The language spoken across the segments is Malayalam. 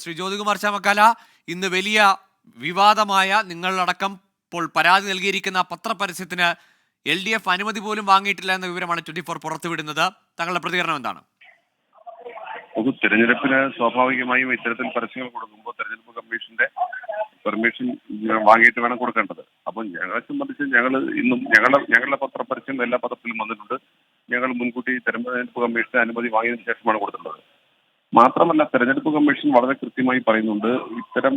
ശ്രീ ജ്യോതികുമാർ ചാമക്കാല, ഇന്ന് വലിയ വിവാദമായ നിങ്ങളടക്കം ഇപ്പോൾ പരാതി നൽകിയിരിക്കുന്ന പത്രപരസ്യത്തിന് LDF അനുമതി പോലും വാങ്ങിയിട്ടില്ല എന്ന വിവരമാണ് 24 പുറത്തുവിടുന്നത്. താങ്കളുടെ പ്രതികരണം എന്താണ്? ഒരു തെരഞ്ഞെടുപ്പിന് സ്വാഭാവികമായും ഇത്തരത്തിൽ പരസ്യങ്ങൾ കൊടുക്കുമ്പോൾ തെരഞ്ഞെടുപ്പ് കമ്മീഷന്റെ പെർമിഷൻ വാങ്ങിയിട്ട് വേണം കൊടുക്കേണ്ടത്. അപ്പോൾ ഞങ്ങളെ സംബന്ധിച്ച് ഇന്നും ഞങ്ങളുടെ പത്രപരസ്യം എല്ലാ പത്രത്തിലും വന്നിട്ടുണ്ട്. ഞങ്ങൾ മുൻകൂട്ടി തെരഞ്ഞെടുപ്പ് കമ്മീഷന്റെ അനുമതി വാങ്ങിയതിനു ശേഷമാണ് കൊടുത്തിട്ടുള്ളത്. മാത്രമല്ല, തെരഞ്ഞെടുപ്പ് കമ്മീഷൻ വളരെ കൃത്യമായി പറയുന്നുണ്ട്, ഇത്തരം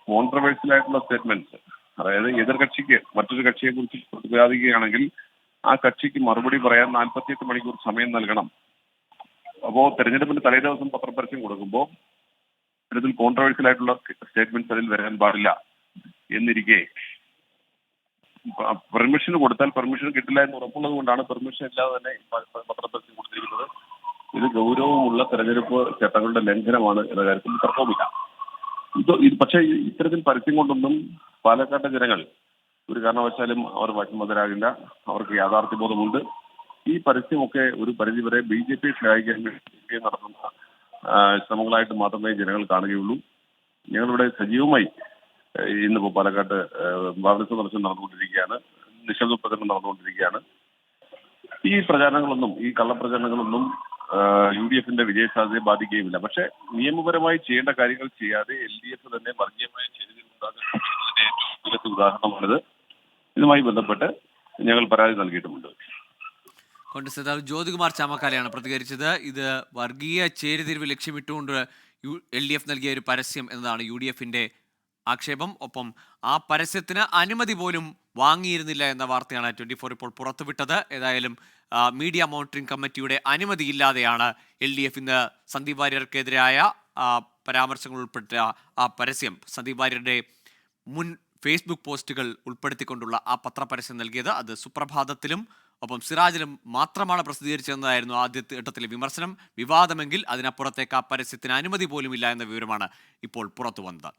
കോൺട്രവേഴ്സ്യൽ ആയിട്ടുള്ള സ്റ്റേറ്റ്മെന്റ്സ്, അതായത് എതിർകക്ഷിക്ക് മറ്റൊരു കക്ഷിയെ കുറിച്ച് പ്രതിപാദിക്കുകയാണെങ്കിൽ ആ കക്ഷിക്ക് മറുപടി പറയാൻ 48 മണിക്കൂർ സമയം നൽകണം. അപ്പോൾ തെരഞ്ഞെടുപ്പിന്റെ തലേദിവസം പത്രപരസ്യം കൊടുക്കുമ്പോൾ ഇത്തരത്തിൽ കോൺട്രവേഴ്സ്യൽ ആയിട്ടുള്ള സ്റ്റേറ്റ്മെന്റ്സ് അതിൽ വരാൻ പാടില്ല എന്നിരിക്കെ പെർമിഷൻ കൊടുത്താൽ പെർമിഷൻ കിട്ടില്ല എന്ന് ഉറപ്പുള്ളത് കൊണ്ടാണ് പെർമിഷൻ ഇല്ലാതെ തന്നെ പത്രപരസ്യം കൊടുത്തിരിക്കുന്നത്. ഇത് ഗൗരവമുള്ള തെരഞ്ഞെടുപ്പ് ചട്ടങ്ങളുടെ ലംഘനമാണ് എന്ന കാര്യത്തിൽ തർക്കവുമില്ല. പക്ഷേ ഇത്തരത്തിൽ പരസ്യം കൊണ്ടൊന്നും പാലക്കാട്ടെ ജനങ്ങൾ ഒരു കാരണവശാലും അവർ വശംവദരാകില്ല. അവർക്ക് യാഥാർത്ഥ്യബോധമുണ്ട്. ഈ പരസ്യമൊക്കെ ഒരു പരിധിവരെ BJP സഹായിക്കാൻ വേണ്ടി നടത്തുന്ന ശ്രമങ്ങളായിട്ട് മാത്രമേ ജനങ്ങൾ കാണുകയുള്ളൂ. ഞങ്ങളിവിടെ സജീവമായി ഇന്നിപ്പോൾ പാലക്കാട്ട് വാർഡ് സന്ദർശനം നടന്നുകൊണ്ടിരിക്കുകയാണ്, നിശബ്ദ പ്രചരണം നടന്നുകൊണ്ടിരിക്കുകയാണ്. ഈ പ്രചാരണങ്ങളൊന്നും, ഈ കള്ളപ്രചരണങ്ങളൊന്നും UDFന്റെ വിജയസാധ്യതയെ ബാധിക്കുകയുമില്ല. പക്ഷെ നിയമപരമായി ചെയ്യേണ്ട കാര്യങ്ങൾ ചെയ്യാതെ LDF തന്നെ വർഗീയമായ ചെയ്തിട്ടുണ്ടാകുന്നതിന്റെ ഏറ്റവും മികച്ച ഉദാഹരണമാണിത്. ഇതുമായി ബന്ധപ്പെട്ട് ഞങ്ങൾ പരാതി നൽകിയിട്ടുമുണ്ട്. കോൺഗ്രസ് നേതാവ് ജ്യോതികുമാർ ചാമക്കാലയാണ് പ്രതികരിച്ചത്. ഇത് വർഗീയ ചേരിതിരിവ് ലക്ഷ്യമിട്ടുകൊണ്ട് LDF നൽകിയ ഒരു പരസ്യം എന്നതാണ് UDFന്റെ ആക്ഷേപം. ഒപ്പം ആ പരസ്യത്തിന് അനുമതി പോലും വാങ്ങിയിരുന്നില്ല എന്ന വാർത്തയാണ് 24 ഇപ്പോൾ പുറത്തുവിട്ടത്. ഏതായാലും മീഡിയ മോണിറ്ററിംഗ് കമ്മിറ്റിയുടെ അനുമതിയില്ലാതെയാണ് LDF ഇന്ന് സന്ദീപ് വാര്യർക്കെതിരായ പരാമർശങ്ങൾ ഉൾപ്പെടുത്തിയ ആ പരസ്യം, സന്ദീപ് വാര്യരുടെ മുൻ ഫേസ്ബുക്ക് പോസ്റ്റുകൾ ഉൾപ്പെടുത്തിക്കൊണ്ടുള്ള ആ പത്രപരസ്യം നൽകിയത്. അത് സുപ്രഭാതത്തിലും ഒപ്പം സിറാജിലും മാത്രമാണ് പ്രസിദ്ധീകരിച്ചതെന്നായിരുന്നു ആദ്യത്തെ ഘട്ടത്തിലെ വിമർശനം. വിവാദമെങ്കിൽ അതിനപ്പുറത്തേക്ക് ആ പരസ്യത്തിന് അനുമതി പോലുമില്ല എന്ന വിവരമാണ് ഇപ്പോൾ പുറത്തു വന്നത്.